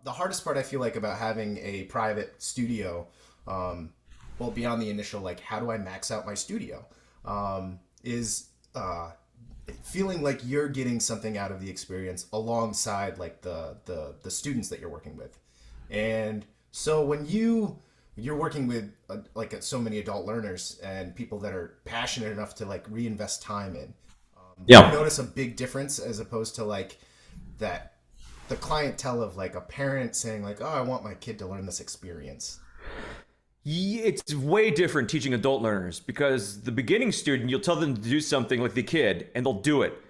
the hardest part I feel like about having a private studio, well, beyond the initial like, how do I max out my studio, is feeling like you're getting something out of the experience alongside like the students that you're working with. And so when you're working with like so many adult learners and people that are passionate enough to like reinvest time in, do you Yeah. notice a big difference as opposed to like that the clientele of like a parent saying like, oh, I want my kid to learn this experience? It's way different teaching adult learners because the beginning student, you'll tell them to do something like the kid and they'll do it.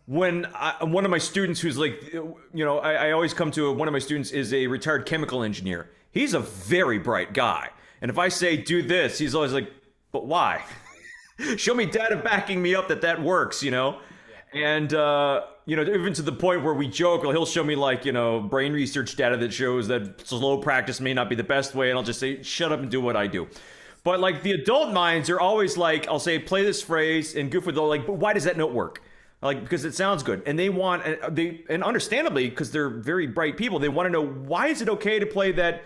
One of my students who's like, I always come to one of my students is a retired chemical engineer. He's a very bright guy. And if I say do this, he's always like, but why? Show me data backing me up that that works, you know? And, even to the point where we joke, he'll show me like, brain research data that shows that slow practice may not be the best way. And I'll just say, shut up and do what I do. But like the adult minds are always like, I'll say, play this phrase and goof with it. Like, but why does that note work? Like, because it sounds good. And they want, and understandably, because they're very bright people, they want to know, why is it okay to play that?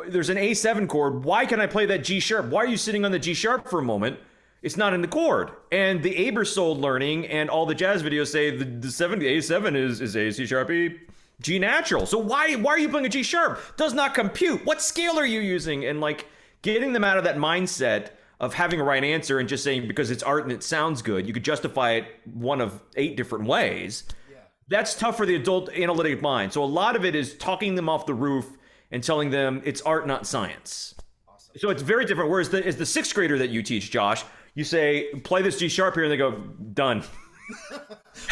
There's an A7 chord. Why can I play that G sharp? Why are you sitting on the G sharp for a moment? It's not in the chord. And the Aebersold learning and all the jazz videos say the A7 is A, C sharp, E, G natural. So why are you playing a G sharp? Does not compute. What scale are you using? And like getting them out of that mindset of having a right answer and just saying because it's art and it sounds good, you could justify it one of 8 different ways. Yeah. That's tough for the adult analytic mind. So a lot of it is talking them off the roof and telling them it's art, not science. Awesome. So it's very different. Whereas the sixth grader that you teach, Josh, you say, play this G sharp here, and they go, done.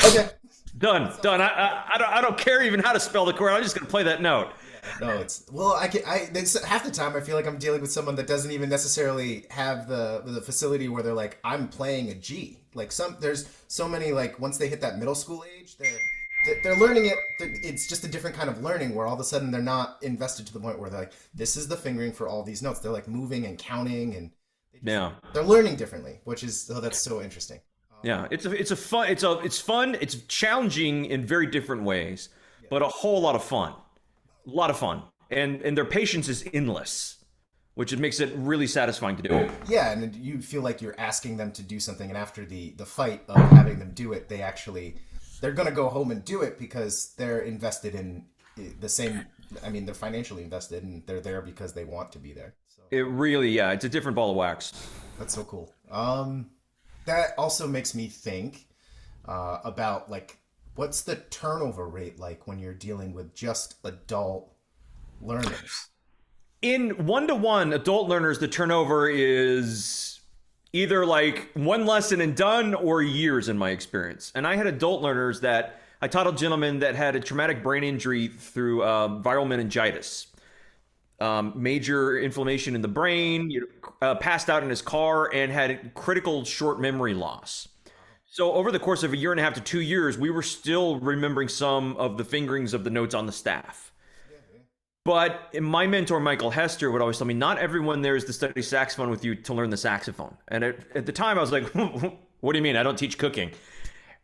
Okay. Done. I don't care even how to spell the chord. I'm just going to play that note. No, it's well. Half the time I feel like I'm dealing with someone that doesn't even necessarily have the facility where they're like, I'm playing a G. Like there's so many like once they hit that middle school age, they're learning it. It's just a different kind of learning where all of a sudden they're not invested to the point where they're like, this is the fingering for all these notes. They're like moving and counting and Yeah. they're learning differently, which is that's so interesting. Yeah, it's fun. It's challenging in very different ways, but a whole lot of fun. A lot of fun. And their patience is endless, which makes it really satisfying to do. Yeah, and you feel like you're asking them to do something, and after the fight of having them do it, they're gonna go home and do it because they're invested in the same. I mean, they're financially invested, and they're there because they want to be there. So It really, yeah, it's a different ball of wax. that's so cool. That also makes me think about like what's the turnover rate like when you're dealing with just adult learners? In one-to-one adult learners, the turnover is either like one lesson and done or years in my experience. And I had adult learners that I taught a gentleman that had a traumatic brain injury through viral meningitis. Major inflammation in the brain, passed out in his car, and had critical short memory loss. So over the course of a year and a half to 2 years, we were still remembering some of the fingerings of the notes on the staff. But my mentor, Michael Hester, would always tell me, not everyone there is to study saxophone with you to learn the saxophone. And at the time, I was like, what do you mean? I don't teach cooking.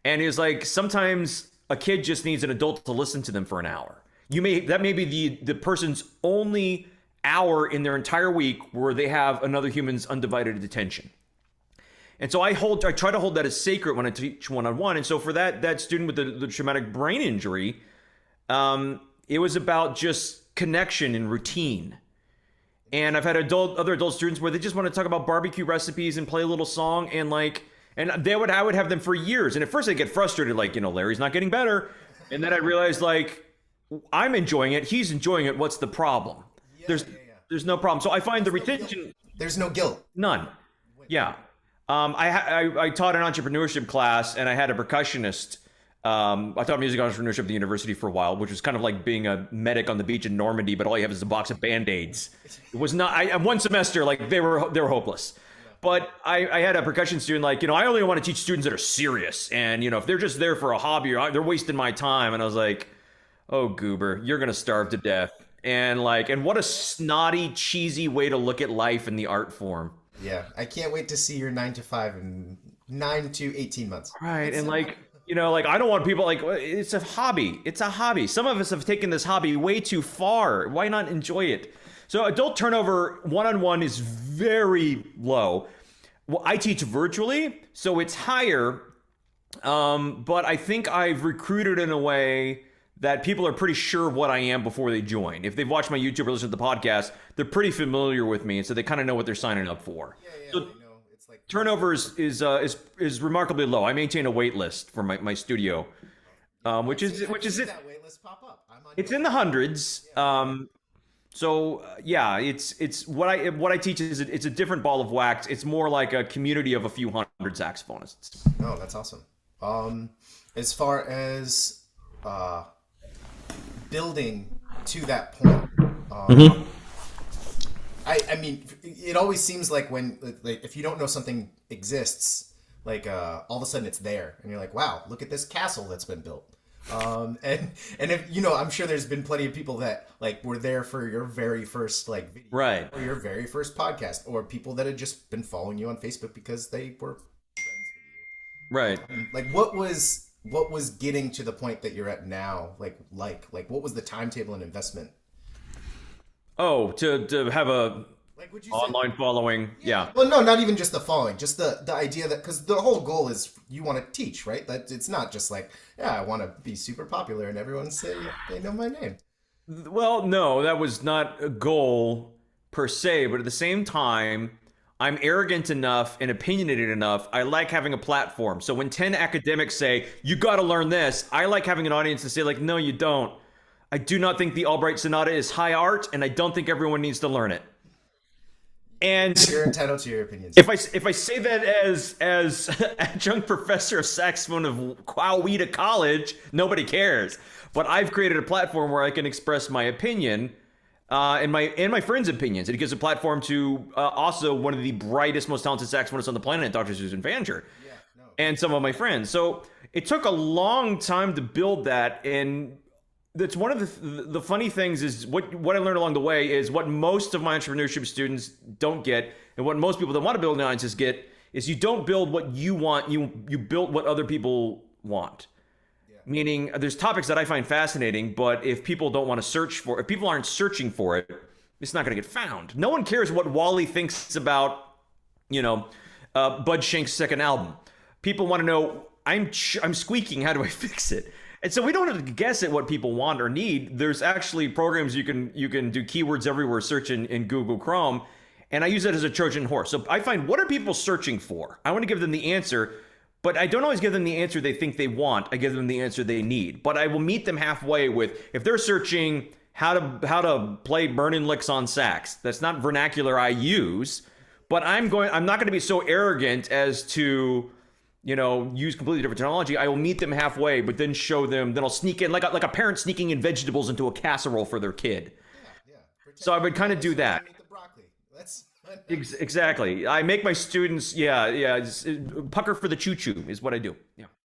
And he was like, sometimes a kid just needs an adult to listen to them for an hour. That may be the person's only hour in their entire week where they have another human's undivided attention. And so I try to hold that as sacred when I teach one-on-one. And so for that student with the traumatic brain injury, it was about just connection and routine. And I've had other adult students where they just want to talk about barbecue recipes and play a little song and I would have them for years. And at first I get frustrated, like, Larry's not getting better. And then I realized, like, I'm enjoying it. He's enjoying it. What's the problem? There's no problem. So I find the retention. There's no guilt. None. Yeah. I taught an entrepreneurship class and I had a percussionist. I taught music entrepreneurship at the university for a while, which was kind of like being a medic on the beach in Normandy, but all you have is a box of Band-Aids. It was not, one semester, like they were hopeless. But I had a percussion student, like, I only want to teach students that are serious. And, if they're just there for a hobby, they're wasting my time. And I was like, oh, goober, you're going to starve to death. And what a snotty, cheesy way to look at life in the art form. Yeah, I can't wait to see your 9 to 5 in 9 to 18 months. Right. And like I don't want people like it's a hobby. It's a hobby. Some of us have taken this hobby way too far. Why not enjoy it? So adult turnover one-on-one is very low. Well, I teach virtually, so it's higher. But I think I've recruited in a way that people are pretty sure of what I am before they join. If they've watched my YouTube or listened to the podcast, they're pretty familiar with me, and so they kind of know what they're signing up for. Yeah, So I know. It's like turnover is remarkably low. I maintain a wait list for my studio, which is see it. that wait list pop up. I'm on It's your in the hundreds. So yeah, it's what I teach is it's a different ball of wax. It's more like a community of a few hundred saxophonists. Oh, that's awesome. As far as uh, building to that point, I mean, it always seems like when like if you don't know something exists, like all of a sudden it's there, and you're like, wow, look at this castle that's been built. And if you know, I'm sure there's been plenty of people that like were there for your very first like video, Right. or your very first podcast, or people that had just been following you on Facebook because they were Right. like what was getting to the point that you're at now, like what was the timetable and investment? Oh, to have a Like, would you say? online following. Yeah. Well, no, not even just the following, just the idea that because the whole goal is you want to teach, right? That it's not just like, yeah, I want to be super popular and everyone say they know my name. Well, no, that was not a goal per se, but at the same time, I'm arrogant enough and opinionated enough. I like having a platform. So when 10 academics say, you got to learn this, I like having an audience to say, like, no, you don't. I do not think the Albright Sonata is high art, and I don't think everyone needs to learn it. And You're entitled to your opinions. if I say that as adjunct professor of saxophone of Woweta College, nobody cares. But I've created a platform where I can express my opinion and my friends' opinions. It gives a platform to also one of the brightest, most talented saxophonists on the planet, Dr. Susan Fancher, Yeah, no. and some of my friends. So it took a long time to build that, and that's one of the funny things is what I learned along the way is what most of my entrepreneurship students don't get, and what most people that want to build audiences get is you don't build what you want, you build what other people want. Meaning, there's topics that I find fascinating, but if people don't want to search for, if people aren't searching for it, it's not going to get found. No one cares what Wally thinks about, Bud Shank's second album. People want to know, I'm squeaking, how do I fix it? And so we don't have to guess at what people want or need. There's actually programs you can do keywords everywhere, search in Google Chrome, and I use that as a Trojan horse. So I find, what are people searching for? I want to give them the answer. But I don't always give them the answer they think they want. I give them the answer they need. But I will meet them halfway with, if they're searching how to play burning licks on sax, that's not vernacular I use. But I'm not going to be so arrogant as to, use completely different technology. I will meet them halfway, but then show them. Then I'll sneak in like a parent sneaking in vegetables into a casserole for their kid. Yeah. Pretend So I would kind of do that. make the broccoli. That's Exactly. I make my students, pucker for the choo-choo is what I do. Yeah.